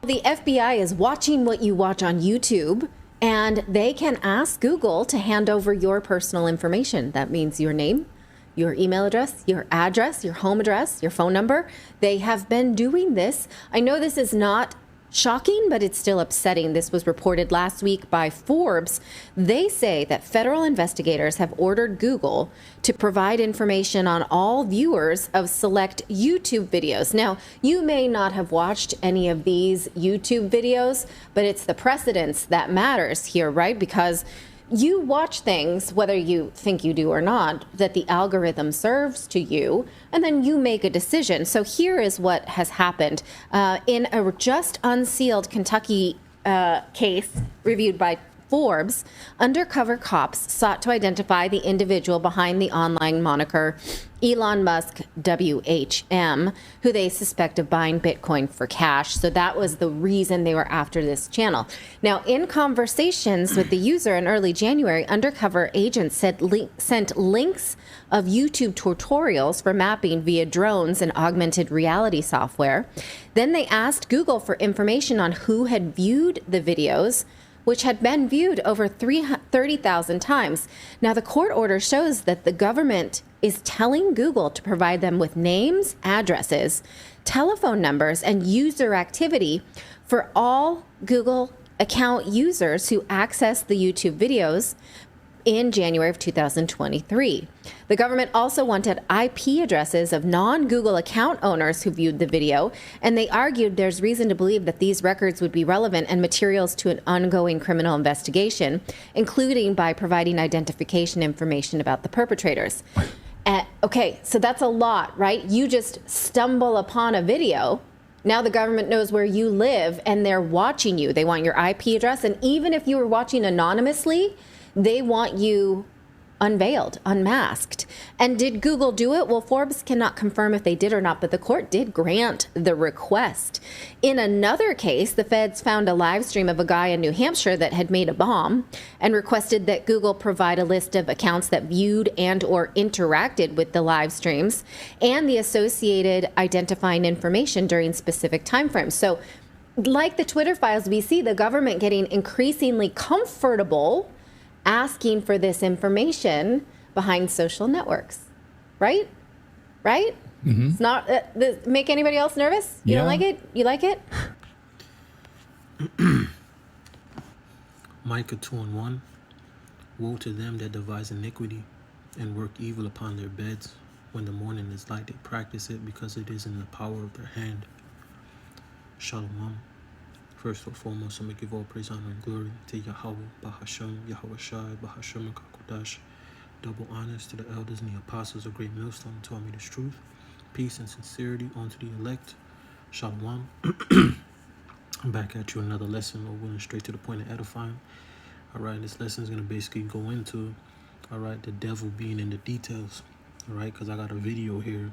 The FBI is watching what you watch on YouTube, and they can ask Google to hand over your personal information. That means your name, your email address, your address, your home address, your phone number. They have been doing this. I know this is not shocking, but it's still upsetting. This was reported last week by Forbes. They say that federal investigators have ordered Google to provide information on all viewers of select YouTube videos. Now, you may not have watched any of these YouTube videos, but it's the precedence that matters here, right? Because you watch things, whether you think you do or not, that the algorithm serves to you, and then you make a decision. So here is what has happened. In a just unsealed Kentucky case reviewed by Forbes, undercover cops sought to identify the individual behind the online moniker Elon Musk WHM, who they suspect of buying Bitcoin for cash. So that was the reason they were after this channel. Now, in conversations with the user in early January, undercover agents sent links of YouTube tutorials for mapping via drones and augmented reality software. Then they asked Google for information on who had viewed the videos, which had been viewed over 30,000 times. Now, the court order shows that the government is telling Google to provide them with names, addresses, telephone numbers, and user activity for all Google account users who access the YouTube videos in January of 2023. The government also wanted IP addresses of non-Google account owners who viewed the video, and they argued there's reason to believe that these records would be relevant and materials to an ongoing criminal investigation, including by providing identification information about the perpetrators. Okay, so that's a lot, right? You just stumble upon a video. Now the government knows where you live, and they're watching you. They want your IP address, and even if you were watching anonymously, they want you unveiled, unmasked. And did Google do it? Well, Forbes cannot confirm if they did or not, but the court did grant the request. In another case, the feds found a live stream of a guy in New Hampshire that had made a bomb and requested that Google provide a list of accounts that viewed and or interacted with the live streams and the associated identifying information during specific timeframes. So like the Twitter files, we see the government getting increasingly comfortable asking for this information behind social networks, right? Right? Mm-hmm. It's not make anybody else nervous? You don't like it? You like it? Micah 2:1. Woe to them that devise iniquity and work evil upon their beds. When the morning is light, they practice it because it is in the power of their hand. Shalom. First and foremost, I'm going to give all praise, honor, and glory to Yahweh, Bahashem, Yahweh Shai, Bahashem, and Kakodash. Double honors to the elders and the apostles of Great Millstone, who taught me this truth. Peace and sincerity unto the elect. Shalom. I'm back at you another lesson, Lord willing, straight to the point of edifying. All right, this lesson is going to basically go into, all right, the devil being in the details. All right, because I got a video here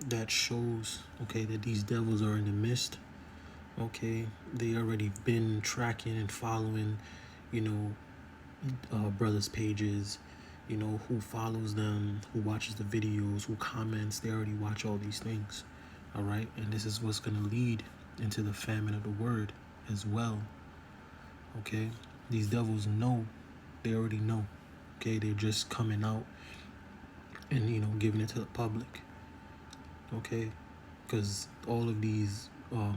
that shows, okay, that these devils are in the midst. Okay, they already been tracking and following, brothers' pages, who follows them, who watches the videos, who comments. They already watch all these things. All right, and this is what's going to lead into the famine of the word as well. Okay, these devils know, they already know. Okay, they're just coming out and giving it to the public. Okay, because all of these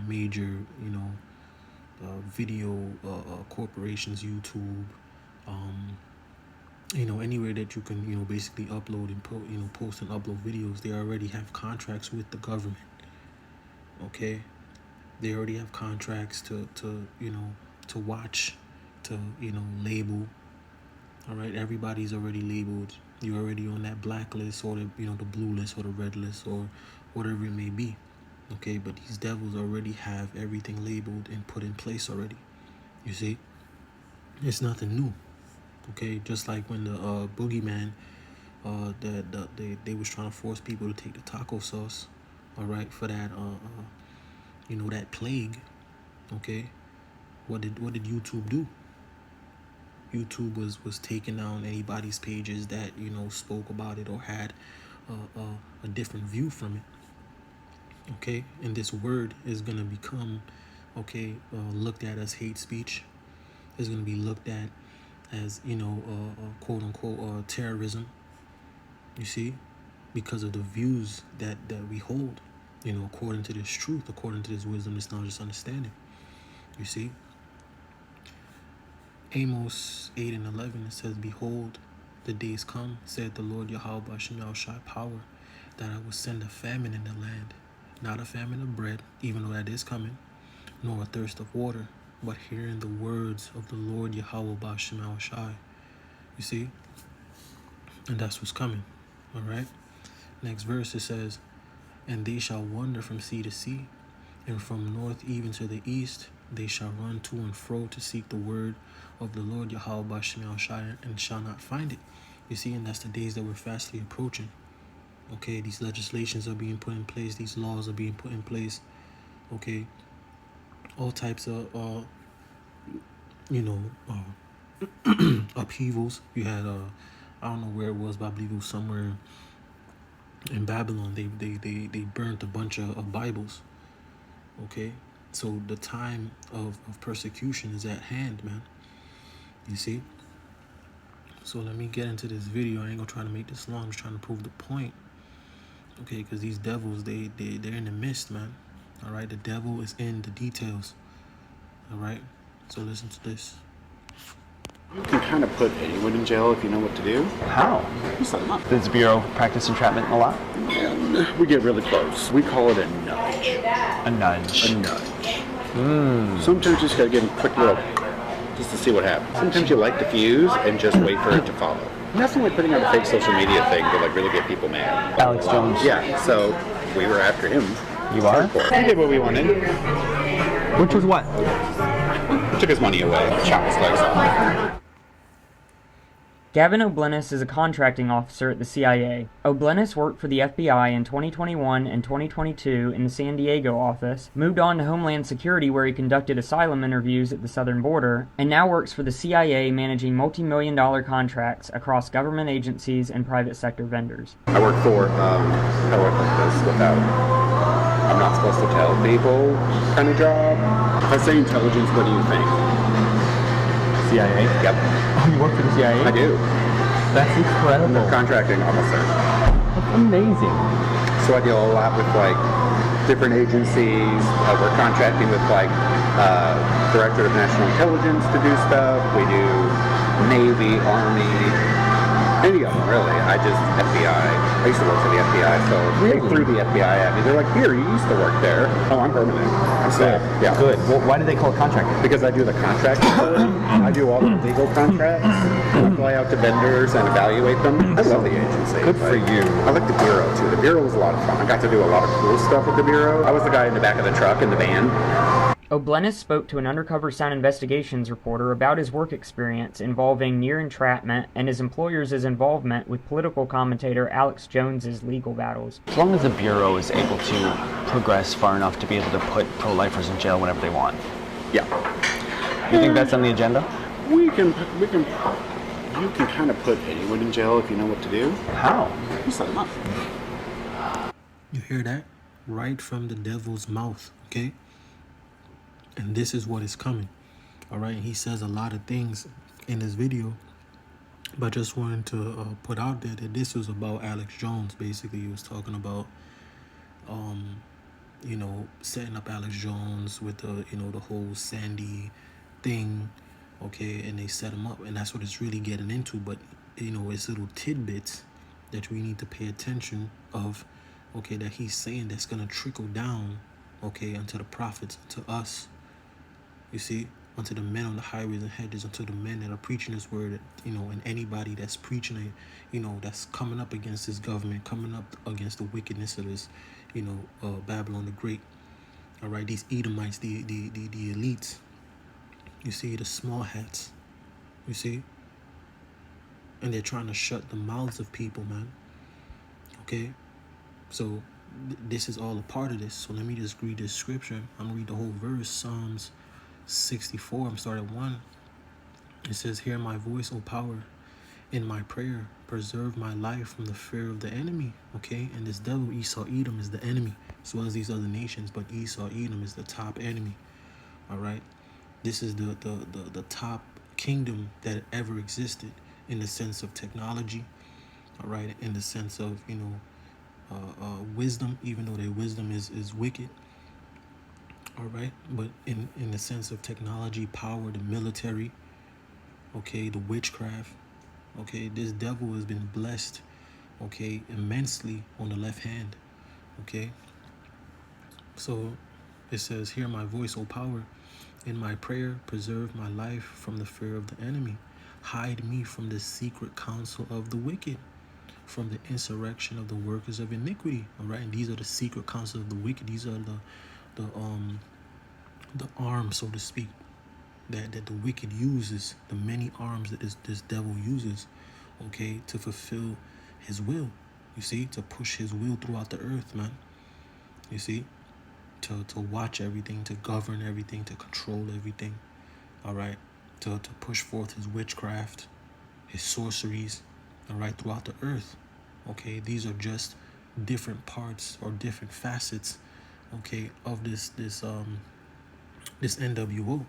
major video corporations, YouTube, anywhere that you can basically upload and post and upload videos, they already have contracts with the government. Okay, they already have contracts to watch, to label. All right, everybody's already labeled. You're already on that blacklist or the the blue list or the red list or whatever it may be. Okay, but these devils already have everything labeled and put in place already. You see, it's nothing new. Okay, just like when the boogeyman, they was trying to force people to take the taco sauce, all right, for that that plague. Okay, what did YouTube do? YouTube was taking down anybody's pages that spoke about it or had a different view from it. Okay, and this word is going to become, looked at as hate speech. It's going to be looked at as, quote unquote, terrorism. You see, because of the views that we hold, according to this truth, according to this wisdom, this knowledge, this understanding. You see, Amos 8:11, it says, "Behold, the days come, said the Lord Yahweh Bashem Yahushai power, that I will send a famine in the land, not a famine of bread, even though that is coming, nor a thirst of water, but hearing the words of the Lord Yahweh Bashem Yahushai." You see, and that's what's coming. All right. Next verse, it says, "And they shall wander from sea to sea, and from north even to the east. They shall run to and fro to seek the word of the Lord Yahweh Bashem Yahushai, and shall not find it." You see, and that's the days that we're fastly approaching. Okay, these legislations are being put in place. These laws are being put in place. Okay, all types of, upheavals. You had, I don't know where it was, but I believe it was somewhere in Babylon. They burnt a bunch of Bibles. Okay, so the time of persecution is at hand, man. You see? So let me get into this video. I ain't gonna try to make this long. I'm just trying to prove the point. Okay, because these devils, they're in the midst, man. All right, the devil is in the details. All right, so listen to this. You can kind of put anyone in jail if you know what to do. How? You set them up. Does the Bureau practice entrapment a lot? And we get really close. We call it a nudge. A nudge. A nudge. Sometimes you just gotta give them a quick little, just to see what happens. Sometimes you light the fuse and just wait for it to follow. Nothing like putting out a fake social media thing to like really get people mad. Alex Jones. Yeah, so we were after him. You are? We did what we wanted. Which was what? Took his money away. Chopped his legs off. Gavin O'Blennis is a contracting officer at the CIA. O'Blennis worked for the FBI in 2021 and 2022 in the San Diego office, moved on to Homeland Security where he conducted asylum interviews at the southern border, and now works for the CIA managing multi-million-dollar contracts across government agencies and private sector vendors. I work for, how do I put this without, I'm not supposed to tell people kind of job. If I say intelligence, what do you think? CIA? Yep. Oh, you work for the CIA? I do. That's incredible. I'm a contracting officer. That's amazing. So I deal a lot with like different agencies. We're contracting with like Director of National Intelligence to do stuff. We do Navy, Army, any of them really. I just FBI. I used to work for the FBI, so they threw the FBI at me. They're like, "Here, you used to work there." Oh, I'm permanent. I'm staff. Yeah. Good. Well, why do they call it contracting? Because I do the contracting for them. I do all the legal contracts. I fly out to vendors and evaluate them. I love the agency. Good for you. I like the Bureau too. The Bureau was a lot of fun. I got to do a lot of cool stuff with the Bureau. I was the guy in the back of the truck in the van. O'Blennis spoke to an undercover Sound Investigations reporter about his work experience involving near entrapment and his employer's involvement with political commentator Alex Jones's legal battles. As long as the Bureau is able to progress far enough to be able to put pro-lifers in jail whenever they want. Yeah. You think that's on the agenda? You can kind of put anyone in jail if you know what to do. How? You set them up. You hear that? Right from the devil's mouth, okay? And this is what is coming. All right, he says a lot of things in this video, but just wanted to put out there that this was about Alex Jones. Basically, he was talking about, setting up Alex Jones with the whole Sandy thing, okay, and they set him up, and that's what it's really getting into. But it's little tidbits that we need to pay attention of, okay, that he's saying that's gonna trickle down, okay, unto the prophets, to us. You see, unto the men on the highways and hedges, unto the men that are preaching this word, and anybody that's preaching it, that's coming up against this government, coming up against the wickedness of this, Babylon the Great. All right, these Edomites, the elites. You see, the small hats. You see, and they're trying to shut the mouths of people, man. Okay, so this is all a part of this. So let me just read this scripture. I'm gonna read the whole verse. Psalms 64, I'm starting at 1. It says, "Hear my voice, O power, In my prayer, preserve my life from the fear of the enemy. Okay, and this devil Esau Edom is the enemy, as well as these other nations, but Esau Edom is the top enemy. All right, this is the top kingdom that ever existed in the sense of technology. All right, in the sense of wisdom, even though their wisdom is wicked. All right, but in the sense of technology, power, the military, okay, the witchcraft, okay, this devil has been blessed, okay, immensely on the left hand. Okay, so it says, hear my voice, O power. In my prayer, preserve my life from the fear of the enemy. Hide me from the secret counsel of the wicked, from the insurrection of the workers of iniquity. All right, and these are the secret counsel of the wicked. These are the arms, so to speak, that the wicked uses, the many arms that this devil uses, okay, to fulfill his will. You see, to push his will throughout the earth, man. You see, to watch everything, to govern everything, to control everything. All right, to push forth his witchcraft, his sorceries, all right, throughout the earth. Okay, these are just different parts or different facets, okay, of this NWO,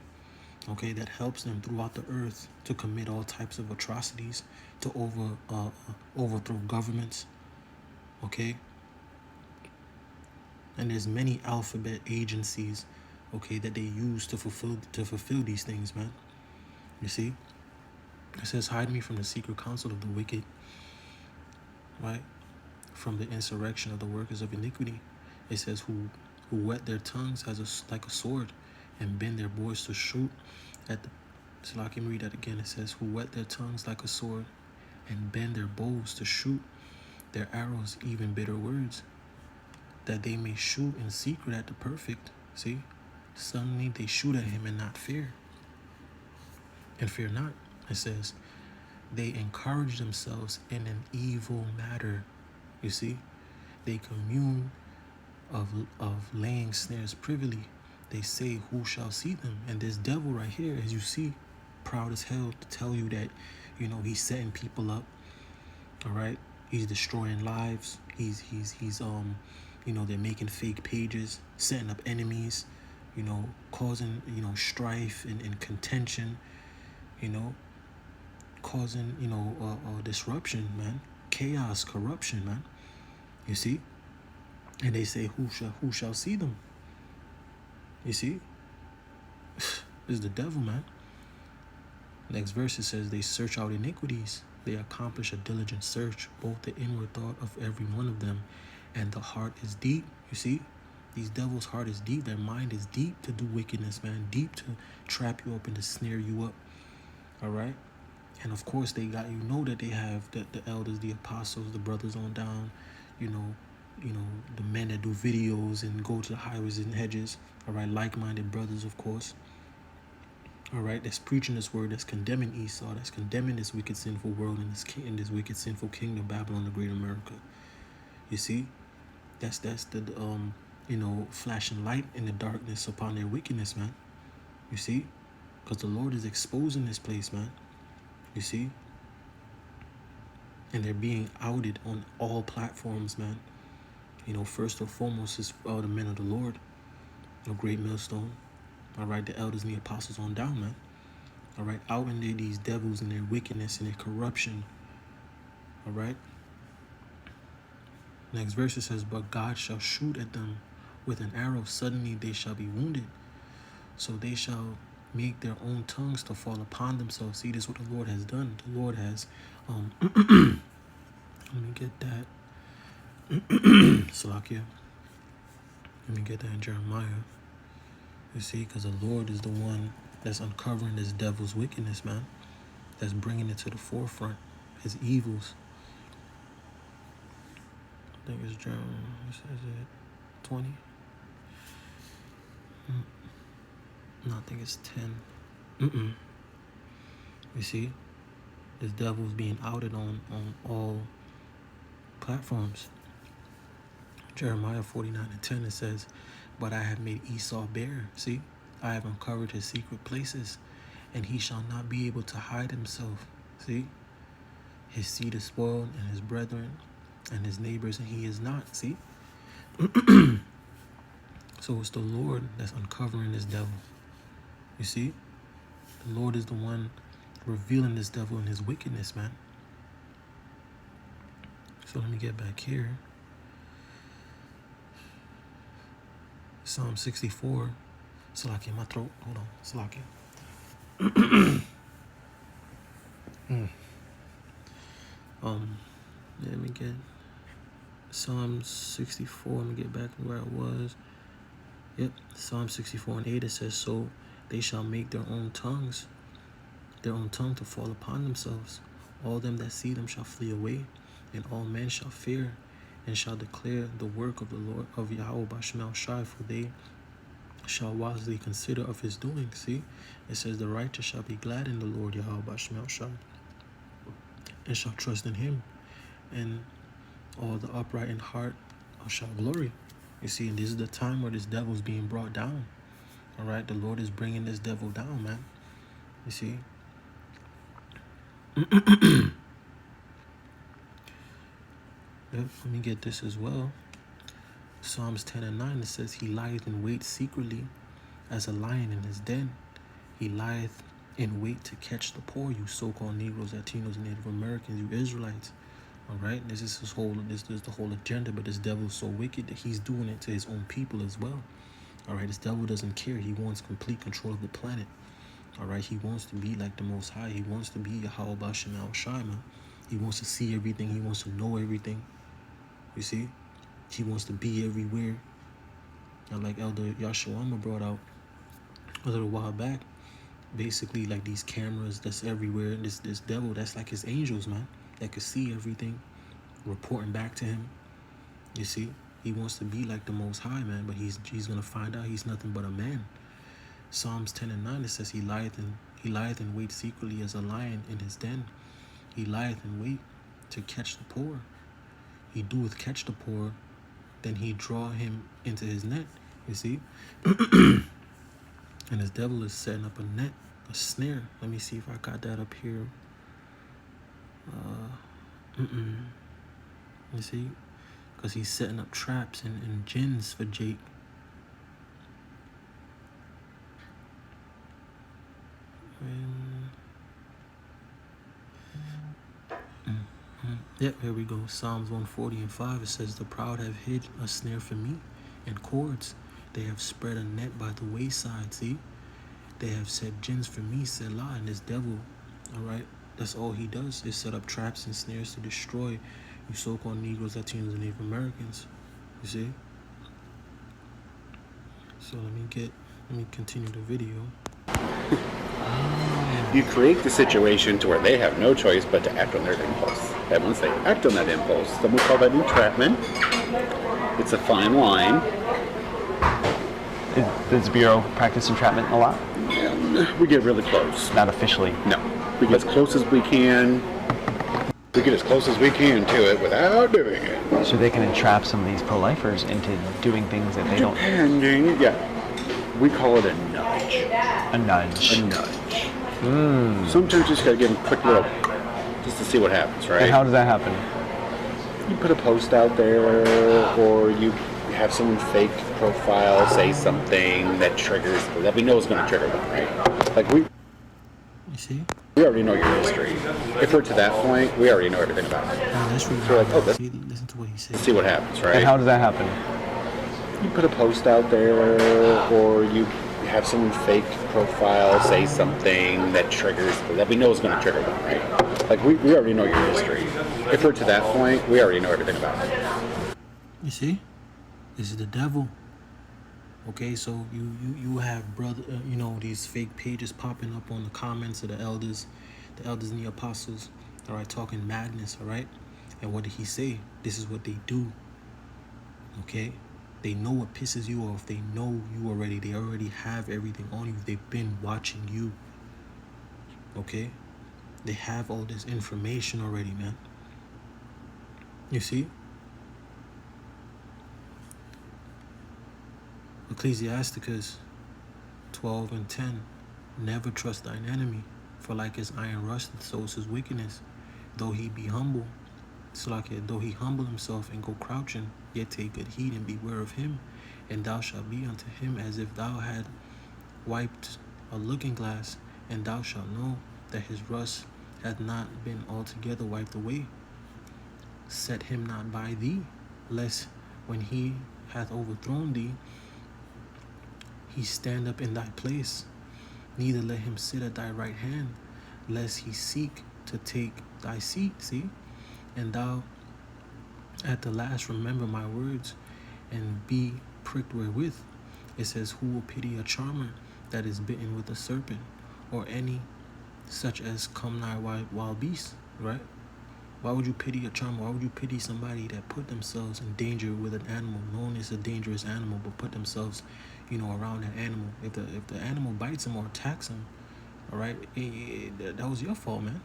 okay, that helps them throughout the earth to commit all types of atrocities, to overthrow governments, okay. And there's many alphabet agencies, okay, that they use to fulfill these things, man. You see, it says, hide me from the secret counsel of the wicked, right, from the insurrection of the workers of iniquity. It says, who whet their tongues like a sword, and bend their bows to shoot at the. So I can read that again. It says, who whet their tongues like a sword, and bend their bows to shoot their arrows, even bitter words, that they may shoot in secret at the perfect. See, suddenly they shoot at him and not fear. And fear not. It says, they encourage themselves in an evil matter. You see, they commune of laying snares privily. They say, who shall see them? And this devil right here, as you see, proud as hell to tell you that, he's setting people up. All right, he's destroying lives. He's they're making fake pages, setting up enemies, causing strife and contention, causing disruption, man, chaos, corruption, man. You see, and they say, who shall see them? You see, this is the devil, man. Next verse, it says, they search out iniquities. They accomplish a diligent search, both the inward thought of every one of them, and the heart is deep. You see, these devils' heart is deep. Their mind is deep to do wickedness, man. Deep to trap you up and to snare you up. All right. And of course, they got, that they have the elders, the apostles, the brothers on down, the men that do videos and go to the highways and hedges. All right. Like-minded brothers, of course. All right. That's preaching this word, that's condemning Esau, that's condemning this wicked, sinful world and this wicked, sinful kingdom, Babylon, the great America. You see, that's the flashing light in the darkness upon their wickedness, man. You see, because the Lord is exposing this place, man. You see, and they're being outed on all platforms, man. First and foremost is the men of the Lord, great millstone. All right, the elders and the apostles on down, man. All right, out in there, these devils and their wickedness and their corruption. All right. Next verse, it says, but God shall shoot at them with an arrow. Suddenly they shall be wounded. So they shall make their own tongues to fall upon themselves. See, this is what the Lord has done. The Lord has, let me get that. Salakia. Let me get that in Jeremiah. You see, because the Lord is the one that's uncovering this devil's wickedness, man. That's bringing it to the forefront, his evils. I think it's Jeremiah, says it 20. No, I think it's 10. You see, this devil is being outed on all platforms. Jeremiah 49:10, it says, but I have made Esau bare. See, I have uncovered his secret places, and he shall not be able to hide himself. See, His seed is spoiled, and his brethren and his neighbors, and he is not. See? So it's the Lord that's uncovering this devil. You see? The Lord is the one revealing this devil and his wickedness, man. So let me get back here. Psalm 64. Salakia, my throat. Hold on. Salakia. Let me get Psalm 64. Let me get back to where I was. Yep, Psalm 64 and 8, it says, so they shall make their own tongue to fall upon themselves. All them that see them shall flee away, and all men shall fear, and shall declare the work of the Lord of Yahweh Bashmel Shai, for they shall wisely consider of his doing. See, it says the righteous shall be glad in the Lord Yahweh Bashmel Shai, and shall trust in him, and all the upright in heart shall glory. You see, and this is the time where this devil is being brought down. All right, the Lord is bringing this devil down, man. You see. Yep, let me get this as well. Psalms 10 and 9, it says, he lieth in wait secretly as a lion in his den. He lieth in wait to catch the poor, you so-called Negroes, Latinos, Native Americans, you Israelites. All right, this is the whole agenda, but this devil is so wicked that he's doing it to his own people as well. All right, this devil doesn't care. He wants complete control of the planet. All right, he wants to be like the Most High. He wants to be Yahweh Bashem Al Shai. He wants to see everything. He wants to know everything. You see, he wants to be everywhere. And like Elder Yashawama brought out a little while back, basically like these cameras that's everywhere. This devil, that's like his angels, man, that could see everything, reporting back to him. You see, he wants to be like the Most High, man, but he's gonna find out he's nothing but a man. Psalms 10 and 9, it says he lieth and wait secretly as a lion in his den. He lieth and wait to catch the poor. He doeth catch the poor, then he draw him into his net. You see, and his devil is setting up a net, a snare. Let me see if I got that up here. You see, because he's setting up traps and gins for Jake. Yep, here we go. Psalms 140 and 5, it says, the proud have hid a snare for me and cords. They have spread a net by the wayside. See, they have set gins for me, Selah. And this devil, all right, that's all he does is set up traps and snares to destroy you so-called Negroes, Latinos, and Native Americans. You see? So let me continue the video. You create the situation to where they have no choice but to act on their impulse. And once they act on that impulse, some would call that entrapment. It's a fine line. Does the Bureau practice entrapment a lot? We get really close. Not officially. No. We get as close as we can. We get as close as we can to it without doing it. So they can entrap some of these pro-lifers into doing things that they don't... Depending, yeah. We call it a nudge. A nudge. A nudge. Sometimes you just gotta give them a quick little, just to see what happens, right? And how does that happen? You put a post out there, or you have someone fake profile say something that triggers, that we know is going to trigger them, right? Like You see? we already know your history. If we're to that point, we already know everything about it. That's really So like, oh, see, listen to what he said. Let's see what happens, right? And how does that happen? You put a post out there, or you have someone fake profile say something that triggers, that we know is going to trigger them, right? Like we already know your history. If we're to that point, we already know everything about it. You see? This is the devil. Okay, so you have these fake pages popping up on the comments of the elders and the apostles, all right, talking madness, all right? And what did he say? This is what they do. Okay? They know what pisses you off. They know you already. They already have everything on you. They've been watching you. Okay? They have all this information already, man. You see? Ecclesiasticus 12 and 10. Never trust thine enemy, for like as iron rusteth, so is his wickedness. though he be humble, Salakia, though he humble himself and go crouching, yet take good heed and beware of him, and thou shalt be unto him as if thou had wiped a looking glass, and thou shalt know that his rust hath not been altogether wiped away. Set him not by thee, lest when he hath overthrown thee, he stand up in thy place. Neither let him sit at thy right hand, lest he seek to take thy seat. See? And thou at the last remember my words and be pricked wherewith. It says, who will pity a charmer that is bitten with a serpent, or any such as come nigh wild beasts, right? Why would you pity a charmer? Why would you pity somebody that put themselves in danger with an animal, known as a dangerous animal, but put themselves, around that animal? If the animal bites them or attacks them, all right, that was your fault, man.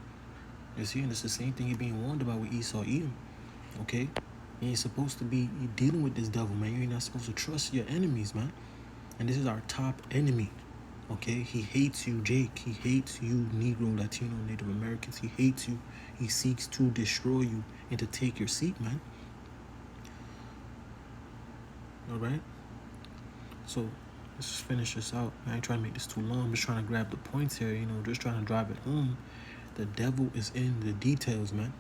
You see, and it's the same thing you're being warned about with Esau, Edom. Okay, you ain't supposed to be dealing with this devil, man. You're not supposed to trust your enemies, man. And this is our top enemy. Okay, he hates you, Jake. He hates you, Negro, Latino, Native Americans. He hates you. He seeks to destroy you and to take your seat, man. All right. So let's just finish this out. I ain't trying to make this too long. I'm just trying to grab the points here. Just trying to drive it home. The devil is in the details, man.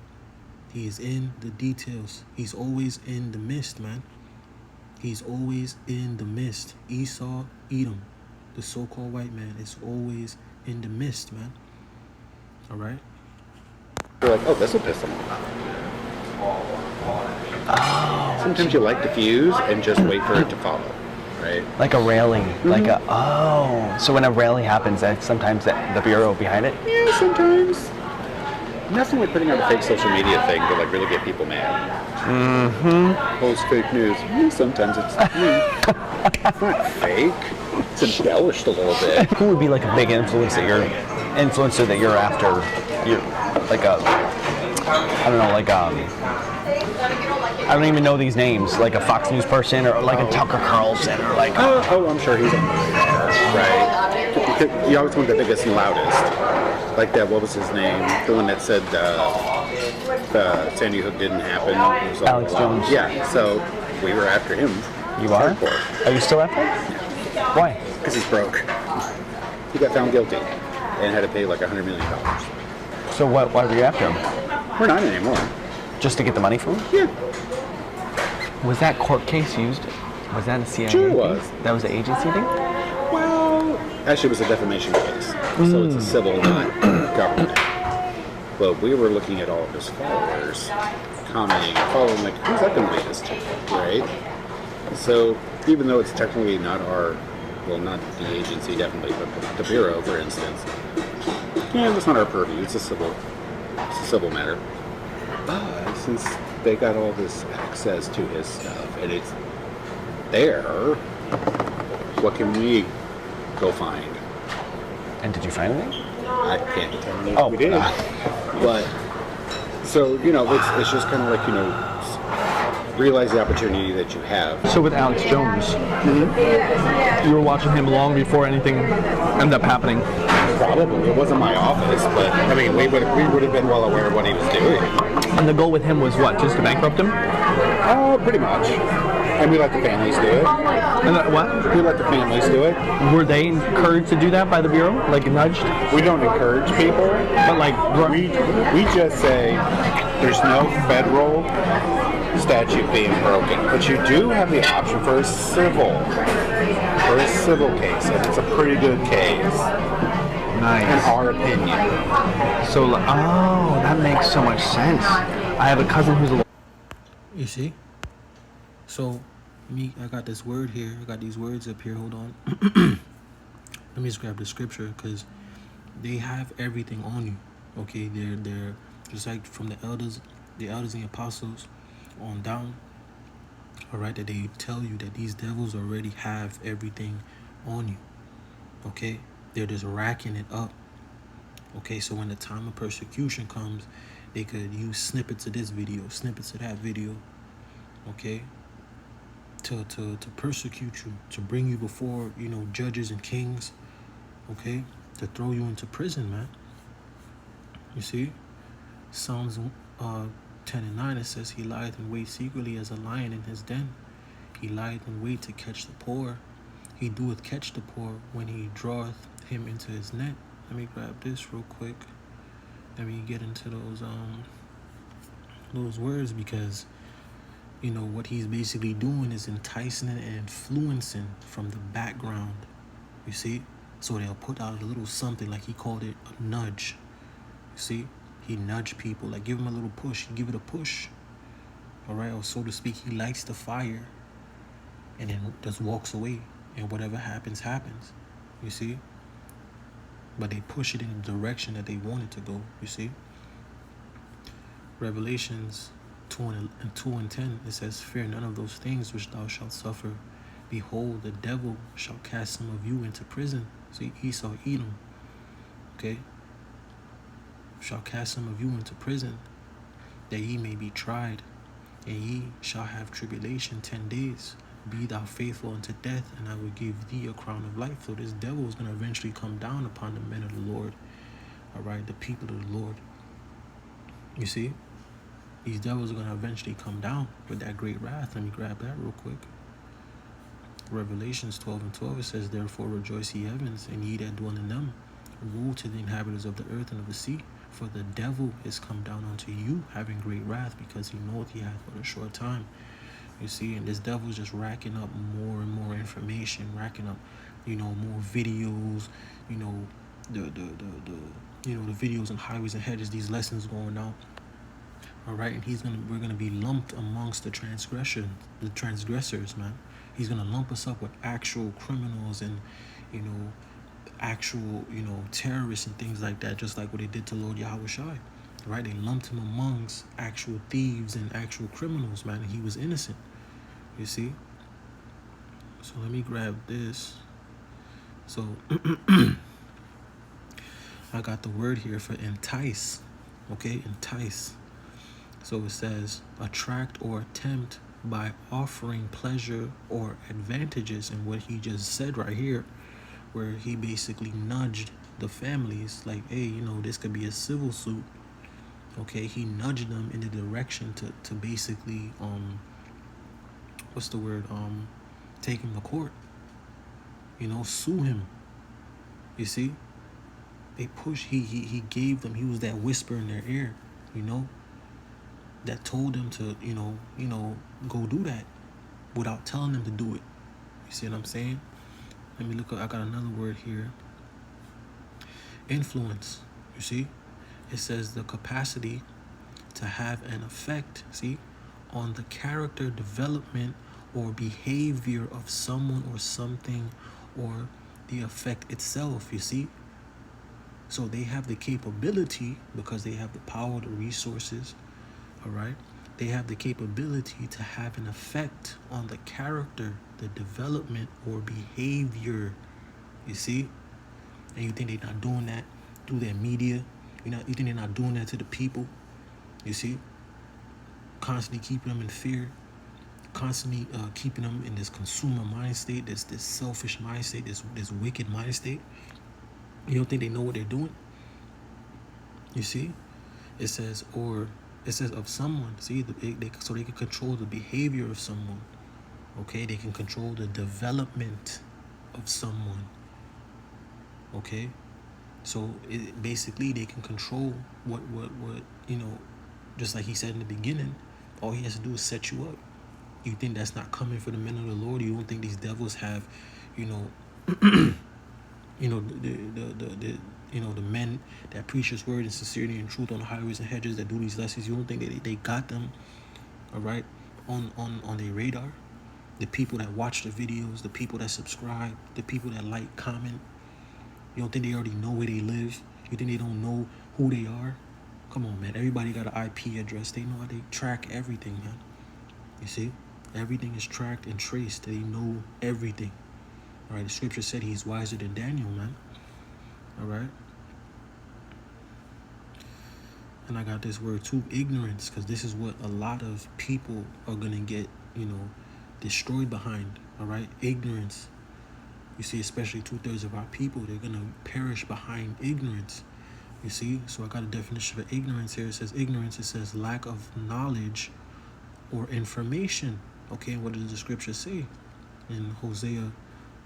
He is in the details. He's always in the mist, man. He's always in the mist. Esau, Edom, the so-called white man, is always in the mist, man. All right? You're like, oh, this will piss them off. Oh. Sometimes you like to fuse and just wait for it to follow, right? Like a rally. So when a rally happens, that's sometimes the bureau behind it? Yeah, sometimes. Nothing like putting out a fake social media thing to really get people mad. Mm-hmm. Post fake news. Sometimes it's it's not fake. It's embellished a little bit. Who would be like a big influencer that you're after? You're like I don't even know these names. Like a Fox News person or like a Tucker Carlson or like. I'm sure he's on the radar, right? You always want the biggest and loudest. Like that, what was his name? The one that said Sandy Hook didn't happen. Alex Jones. Yeah, so we were after him. You are? Are you still after him? Why? Because he's broke. He got found guilty and had to pay like $100 million. So why were you after him? We're not anymore. Just to get the money from him? Yeah. Was that court case used? Was that a CIA Sure thing? was. That was the agency thing? Well, actually it was a defamation case. So it's a civil, not government. But we were looking at all of his followers, commenting, following, like, who's that going to lead us to, right? So even though it's technically not not the agency, definitely, but the Bureau, for instance, that's not our purview. It's a civil matter. But since they got all this access to his stuff and it's there, what can we go find? And did you find anything? I can't tell you if we did. But, so, it's just kind of like, realize the opportunity that you have. So with Alex Jones, you were watching him long before anything ended up happening. Probably. It wasn't my office, but, we would have been well aware of what he was doing. And the goal with him was what, just to bankrupt him? Pretty much. And we let the families do it. And what? We let the families do it. Were they encouraged to do that by the Bureau? Like nudged? We don't encourage people, but like we just say there's no federal statute being broken, but you do have the option for a civil case, and it's a pretty good case. Nice. In our opinion. So, that makes so much sense. I have a cousin who's a... You see? So, I got this word here. I got these words up here. Hold on. Let me just grab the scripture, because they have everything on you. Okay? They're just like from the elders and the apostles on down. All right? That they tell you that these devils already have everything on you. Okay? They're just racking it up. Okay, so when the time of persecution comes, they could use snippets of this video, snippets of that video, okay, to persecute you, to bring you before, judges and kings, okay, to throw you into prison, man. You see? Psalms 10 and 9, it says, He lieth in wait secretly as a lion in his den. He lieth in wait to catch the poor. He doeth catch the poor when he draweth him into his net. Let me grab this real quick. Let me get into those words, because what he's basically doing is enticing and influencing from the background. You see? So they'll put out a little something, like he called it a nudge. You see? He nudged people, like give him a little push. He give it a push. All right, or so to speak, he lights the fire and then just walks away. And whatever happens, happens. You see? But they push it in the direction that they want it to go. You see? Revelations 2 and 10, it says, Fear none of those things which thou shalt suffer. Behold, the devil shall cast some of you into prison. See, Esau, Edom. Okay? Shall cast some of you into prison, that ye may be tried, and ye shall have tribulation 10 days. Be thou faithful unto death, and I will give thee a crown of life. So this devil is going to eventually come down upon the men of the Lord. All right, the people of the Lord. You see? These devils are going to eventually come down with that great wrath. Let me grab that real quick. Revelations 12 and 12, it says, Therefore rejoice ye heavens, and ye that dwell in them. Woe to the inhabitants of the earth and of the sea, for the devil is come down unto you, having great wrath, because he knoweth he hath but a short time. You see, and this devil is just racking up more and more information, racking up, more videos, the videos on highways and hedges, these lessons going out. All right, and we're gonna be lumped amongst the transgressors, man. He's gonna lump us up with actual criminals and, actual, terrorists and things like that, just like what they did to Lord Yahweh Shai. Right? They lumped him amongst actual thieves and actual criminals, man, and he was innocent. You see? So let me grab this. So I got the word here for entice. Okay, entice. So it says attract or tempt by offering pleasure or advantages. And what he just said right here, where he basically nudged the families, like, hey, this could be a civil suit. Okay, he nudged them in the direction to basically take him to court. Sue him. You see? They push, he gave them, he was that whisper in their ear, that told them to, go do that without telling them to do it. You see what I'm saying? Let me look up, I got another word here. Influence. You see? It says the capacity to have an effect, see, on the character development or behavior of someone or something, or the effect itself, you see? So they have the capability, because they have the power, the resources, all right? They have the capability to have an effect on the character, the development, or behavior, you see? And you think they're not doing that through their media? You think they're not doing that to the people? You see? Constantly keeping them in fear, constantly keeping them in this consumer mind state, this selfish mind state, this wicked mind state. You don't think they know what they're doing? You see? It says of someone. See, so they can control the behavior of someone. Okay, they can control the development of someone. Okay, so basically they can control what just like he said in the beginning. All he has to do is set you up. You think that's not coming for the men of the Lord? You don't think these devils have, the men that preach His word in sincerity and truth on the highways and hedges, that do these lessons? You don't think they got them, all right, on their radar? The people that watch the videos, the people that subscribe, the people that like, comment. You don't think they already know where they live? You think they don't know who they are? Come on, man. Everybody got an IP address. They know how they track everything, man. You see? Everything is tracked and traced. They know everything. All right? The scripture said he's wiser than Daniel, man. All right? And I got this word too, ignorance, because this is what a lot of people are going to get, destroyed behind. All right? Ignorance. You see, especially 2/3 of our people, they're going to perish behind ignorance. You see? So I got a definition of ignorance here. It says ignorance, it says lack of knowledge or information. Okay, and what does the scripture say? In Hosea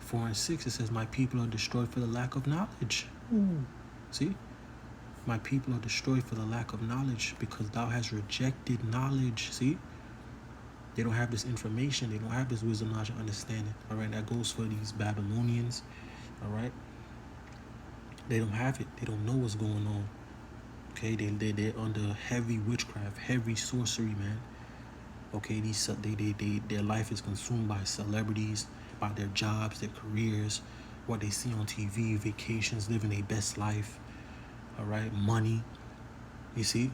4:6, it says, my people are destroyed for the lack of knowledge. See? My people are destroyed for the lack of knowledge, because thou hast rejected knowledge. See? They don't have this information. They don't have this wisdom, knowledge, and understanding. All right, that goes for these Babylonians. All right? They don't have it. They don't know what's going on. Okay, they're under heavy witchcraft, heavy sorcery, man. Okay, their life is consumed by celebrities, by their jobs, their careers, what they see on TV, vacations, living their best life. All right, money. You see,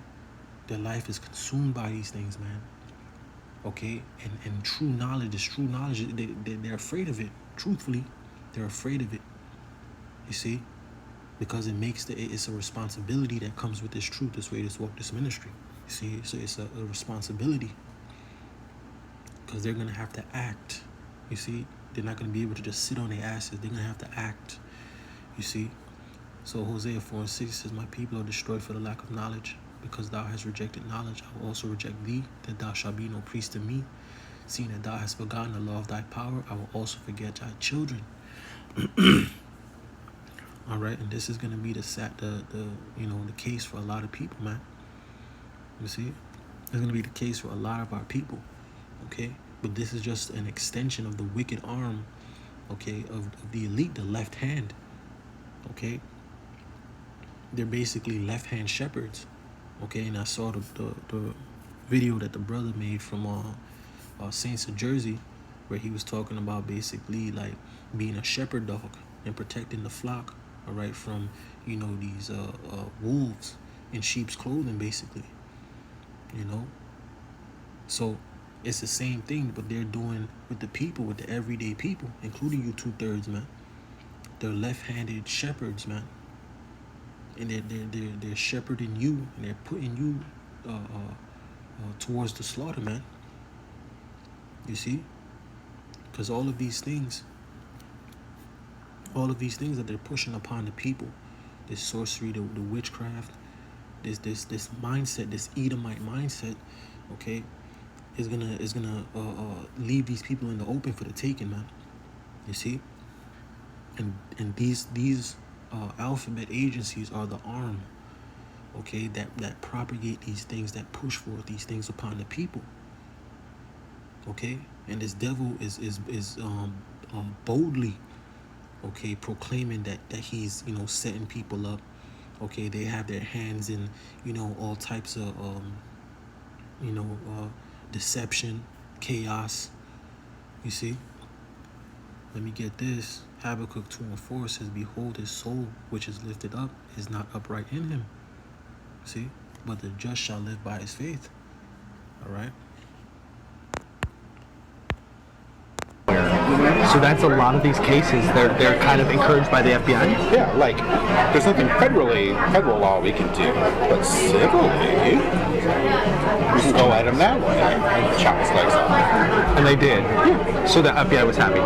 their life is consumed by these things, man. Okay, and true knowledge is true knowledge. They're afraid of it. Truthfully, they're afraid of it. You see, because it's a responsibility that comes with this truth, this way, this walk, this ministry. You see, so it's a responsibility, because they're gonna have to act. You see, they're not gonna be able to just sit on their asses. They're gonna have to act. You see, so Hosea 4:6 says, my people are destroyed for the lack of knowledge. Because thou hast rejected knowledge, I will also reject thee, that thou shalt be no priest to me. Seeing that thou hast forgotten the law of thy power, I will also forget thy children. All right, and this is gonna be the case for a lot of people, man. You see, it's gonna be the case for a lot of our people. Okay, but this is just an extension of the wicked arm, okay, of the elite, the left hand. Okay, they're basically left hand shepherds. Okay, and I saw the video that the brother made from Saints of Jersey, where he was talking about basically like being a shepherd dog and protecting the flock, all right, from these wolves in sheep's clothing, basically. So it's the same thing, but they're doing with the people, with the everyday people, including you 2/3, man. They're left-handed shepherds, man. And they're shepherding you, and they're putting you towards the slaughter, man. You see, because all of these things that they're pushing upon the people, this sorcery, the witchcraft, this mindset, this Edomite mindset, okay, is gonna leave these people in the open for the taking, man. You see, and these alphabet agencies are the arm, okay, that propagate these things, that push forth these things upon the people. Okay, and this devil is boldly, okay, proclaiming that he's setting people up. Okay, they have their hands in all types of deception, chaos. You see, let me get this. Habakkuk 2:4 says, behold, his soul which is lifted up is not upright in him. See, but the just shall live by his faith. All right. So that's a lot of these cases. They're kind of encouraged by the FBI. Yeah, like there's nothing federal law we can do, but civilly, we can go at them that way and chop his legs off. And they did. Yeah. So the FBI was happy.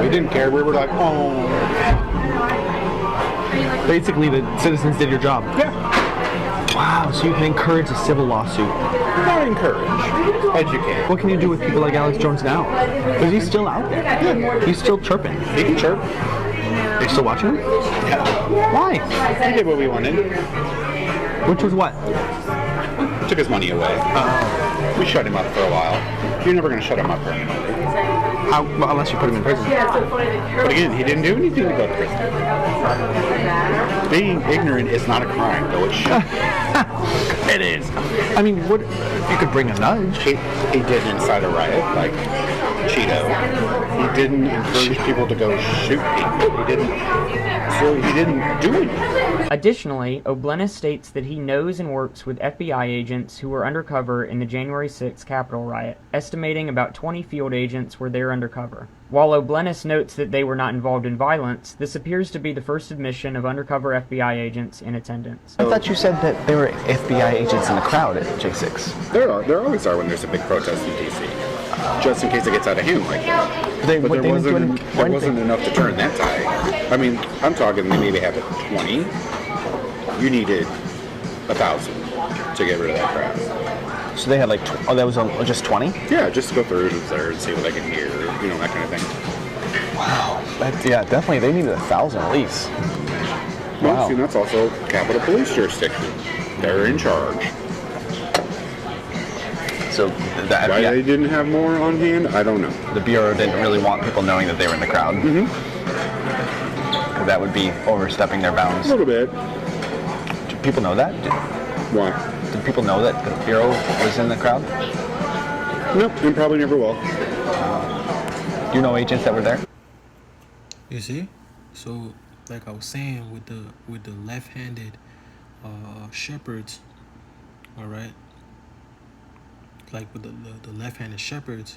We didn't care. We were like, oh. Basically, the citizens did your job. Yeah. Wow. So you can encourage a civil lawsuit. Not encourage. Educate. What can you do with people like Alex Jones now? Because he's still out there. Yeah. He's still chirping. He can chirp. Are you still watching him? Yeah. Why? He did what we wanted. Which was what? Took his money away. We shut him up for a while. You're never going to shut him up permanently. Well, unless you put him in prison. But again, he didn't do anything to go to prison. Being ignorant is not a crime, though it should. It is. I mean, what? You could bring a nudge. He did incite a riot, like Cheeto. He didn't encourage people to go shoot people. He didn't do anything. Additionally, O'Bleness states that he knows and works with FBI agents who were undercover in the January 6th Capitol riot, estimating about 20 field agents were there undercover. While O'Bleness notes that they were not involved in violence, this appears to be the first admission of undercover FBI agents in attendance. I thought you said that there were FBI agents in the crowd at J6. There always are when there's a big protest in D.C. Just in case it gets out of hand like that. But there wasn't enough to turn that tide. I mean, I'm talking they maybe have 20. You needed 1,000 to get rid of that crowd. So they had like, that was just 20? Yeah, just to go through there and see what they can hear, you know, that kind of thing. Wow. Yeah, definitely. They needed 1,000 at least. Well, Wow. see, that's also Capitol Police jurisdiction. They're in charge. So that, Why yeah, they didn't have more on hand, I don't know. the Bureau didn't really want people knowing that they were in the crowd. Mm-hmm. Because that would be overstepping their A bounds. little bit. Do people know that? Why? Did people know that the Bureau was in the crowd? Nope, and probably never will. Do you know agents that were there? You see? So, like I was saying, with the left-handed shepherds, all right? Like with the left-handed shepherds,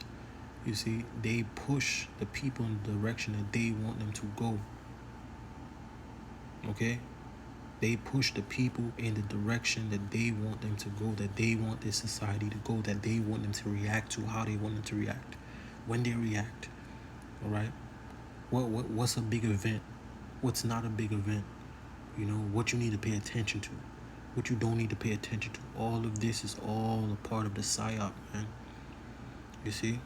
you see, they push the people in the direction that they want them to go. Okay? They push the people in the direction that they want them to go, that they want this society to go, that they want them to react to, how they want them to react, when they react. All right? What's a big event? What's not a big event? You know, what you need to pay attention to, what you don't need to pay attention to. All of this is all a part of the psyop, man. You see?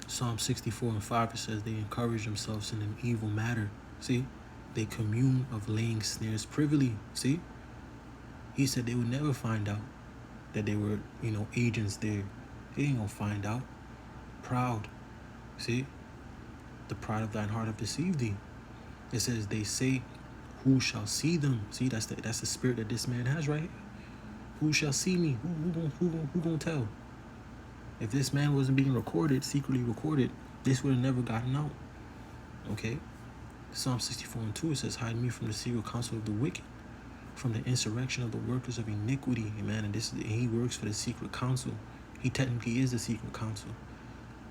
Psalm 64:5, it says they encourage themselves in an evil matter. See? They commune of laying snares privily. See? He said they would never find out that they were, you know, agents there. They ain't gonna find out. Proud. See? The pride of thine heart have deceived thee. It says they say, who shall see them? See, that's the spirit that this man has right here. Who shall see me? Who gonna tell? If this man wasn't being recorded, secretly recorded, this would have never gotten out. Okay? Psalm 64:2, it says, hide me from the secret counsel of the wicked, from the insurrection of the workers of iniquity. Amen. And he works for the secret counsel. He technically is the secret counsel.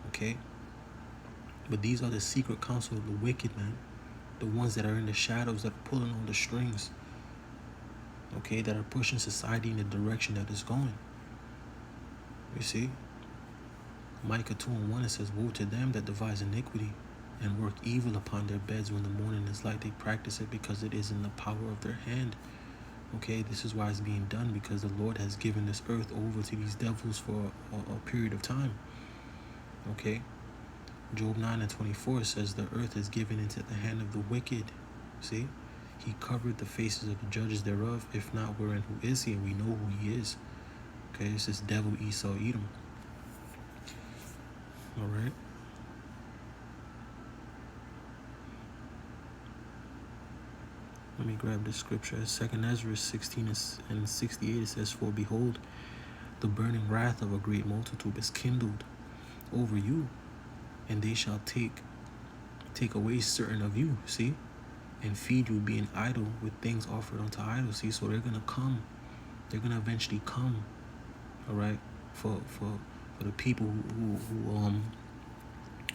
Okay? But these are the secret counsel of the wicked, man. The ones that are in the shadows, that are pulling on the strings. Okay? That are pushing society in the direction that it's going. You see? Micah 2:1, it says, woe to them that devise iniquity and work evil upon their beds when the morning is light. They practice it because it is in the power of their hand. Okay, this is why it's being done, because the Lord has given this earth over to these devils for a period of time. Okay, Job 9:24 says the earth is given into the hand of the wicked. See, he covered the faces of the judges thereof. If not, wherein who is he? And we know who he is. Okay, it's this devil Esau Edom. All right. Let me grab this scripture. 2 Ezra 16:68, it says, for behold, the burning wrath of a great multitude is kindled over you, and they shall take away certain of you, see, and feed you, being idle with things offered unto idols. See, so they're gonna come. They're gonna eventually come. All right, for the people who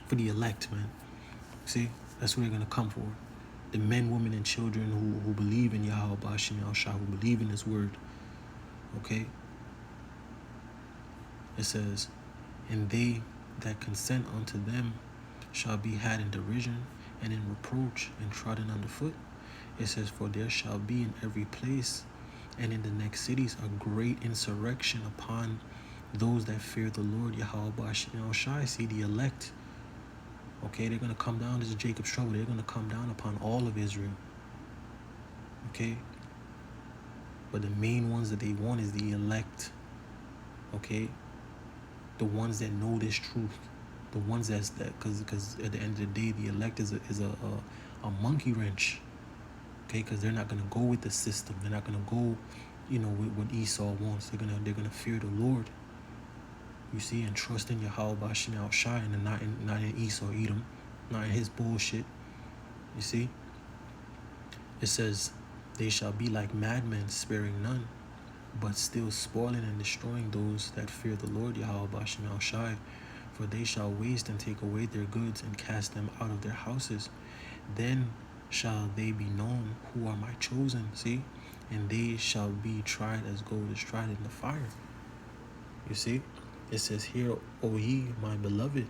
for the elect, man. See, that's what they're gonna come for. The men, women, and children who believe in Yahweh Bashim Yahushua, who believe in his word. Okay? It says, and they that consent unto them shall be had in derision and in reproach and trodden underfoot. It says, for there shall be in every place and in the next cities a great insurrection upon those that fear the Lord Yahweh Bashim Yahushua. See, the elect. Okay, they're going to come down. This is Jacob's trouble. They're going to come down upon all of Israel. Okay? But the main ones that they want is the elect. Okay? The ones that know this truth. The ones because at the end of the day, the elect is a monkey wrench. Okay? Because they're not going to go with the system. They're not going to go, with what Esau wants. They're gonna fear the Lord. You see, and trust in Yahweh Bashim Yahushua, and not in Esau Edom, not in his bullshit. You see? It says, they shall be like madmen, sparing none, but still spoiling and destroying those that fear the Lord Yahweh Bashim Yahushua. For they shall waste and take away their goods and cast them out of their houses. Then shall they be known who are my chosen, see? And they shall be tried as gold is tried in the fire. You see? It says, hear, O ye, my beloved,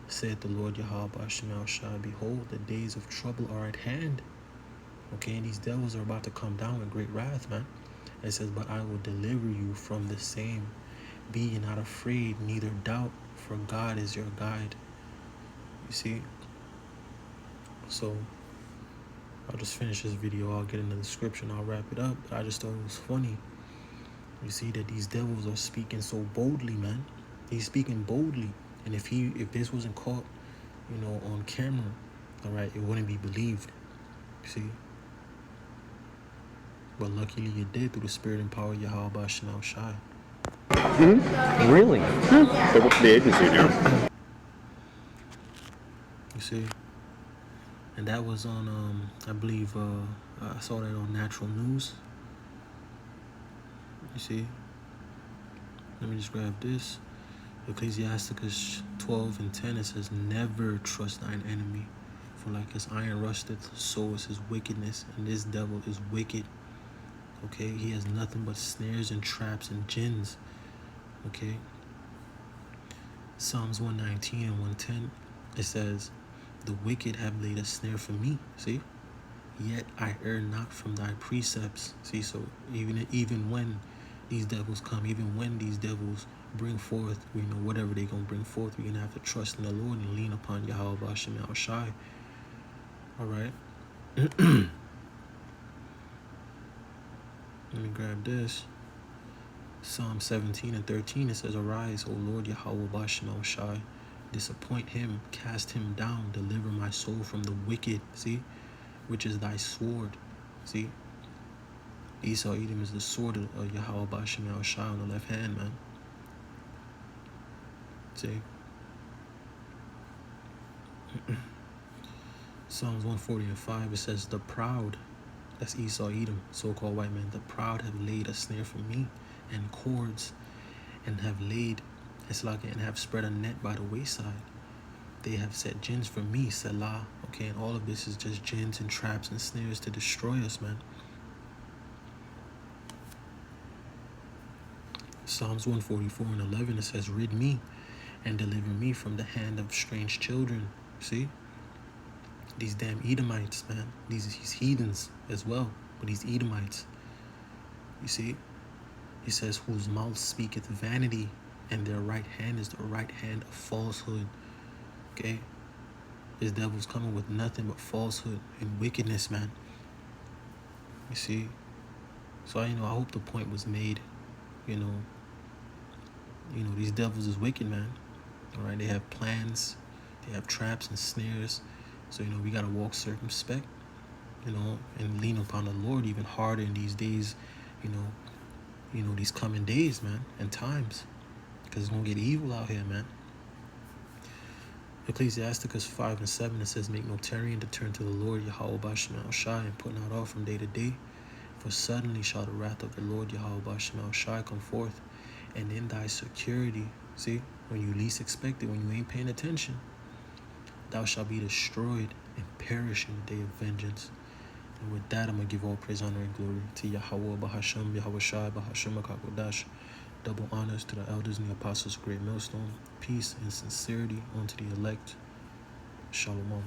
said the Lord Yahweh Bashim Yahushua, behold, the days of trouble are at hand. Okay, and these devils are about to come down with great wrath, man. It says, but I will deliver you from the same. Be ye not afraid, neither doubt, for God is your guide. You see? So I'll just finish this video. I'll get into the scripture and I'll wrap it up. But I just thought it was funny. You see that these devils are speaking so boldly, man. He's speaking boldly. And if this wasn't caught, on camera, all right, it wouldn't be believed. You see? But luckily it did through the spirit and power of Yahweh Bashim Shai. Really? So what's the agency do? You see? And that was on, I believe, I saw that on Natural News. You see? Let me just grab this. Ecclesiasticus 12:10, it says, never trust thine enemy, for like as iron rusteth, so is his wickedness, and this devil is wicked. Okay? He has nothing but snares and traps and jinns. Okay? Psalms 119 and 110, it says, the wicked have laid a snare for me. See? Yet I err not from thy precepts. See? So even when these devils come, even when these devils bring forth, whatever they're going to bring forth, we're going to have to trust in the Lord and lean upon Yahweh Bashim Shai. All right? Let me grab this. Psalm 17 and 13, it says, arise, O Lord Yahweh Bashim Shai. Disappoint him, cast him down, deliver my soul from the wicked, see, which is thy sword, see. Esau Edom is the sword of Yahweh Bashim Shai on the left hand, man. See. Psalms 140 and 5, it says, the proud, that's Esau Edom, so-called white man, the proud have laid a snare for me, and cords, and have laid, and have spread a net by the wayside. They have set jinns for me, Selah. Okay, and all of this is just jinns and traps and snares to destroy us, man. Psalms 144 and 11, it says, rid me and deliver me from the hand of strange children. See? These damn Edomites, man. These heathens as well, but these Edomites. You see? He says, whose mouth speaketh vanity, and their right hand is the right hand of falsehood. Okay? This devil's coming with nothing but falsehood and wickedness, man. You see? So, I hope the point was made. These devils is wicked, man. All right? They have plans. They have traps and snares. So, we got to walk circumspect, and lean upon the Lord even harder in these days, these coming days, man, and times. Because it's going to get evil out here, man. Ecclesiasticus 5 and 7, it says, make no tarrying to turn to the Lord Yahweh Bashim Shai, and put not off from day to day. For suddenly shall the wrath of the Lord Yahweh Bashim Shai come forth, and in thy security, see, when you least expect it, when you ain't paying attention, thou shalt be destroyed and perish in the day of vengeance. And with that, I'm going to give all praise, honor, and glory to Yahweh Bahasham, Yahweh Shai, Bahasham HaKadosh. Double honors to the elders and the apostles of Great Millstone. Peace and sincerity unto the elect. Shalom.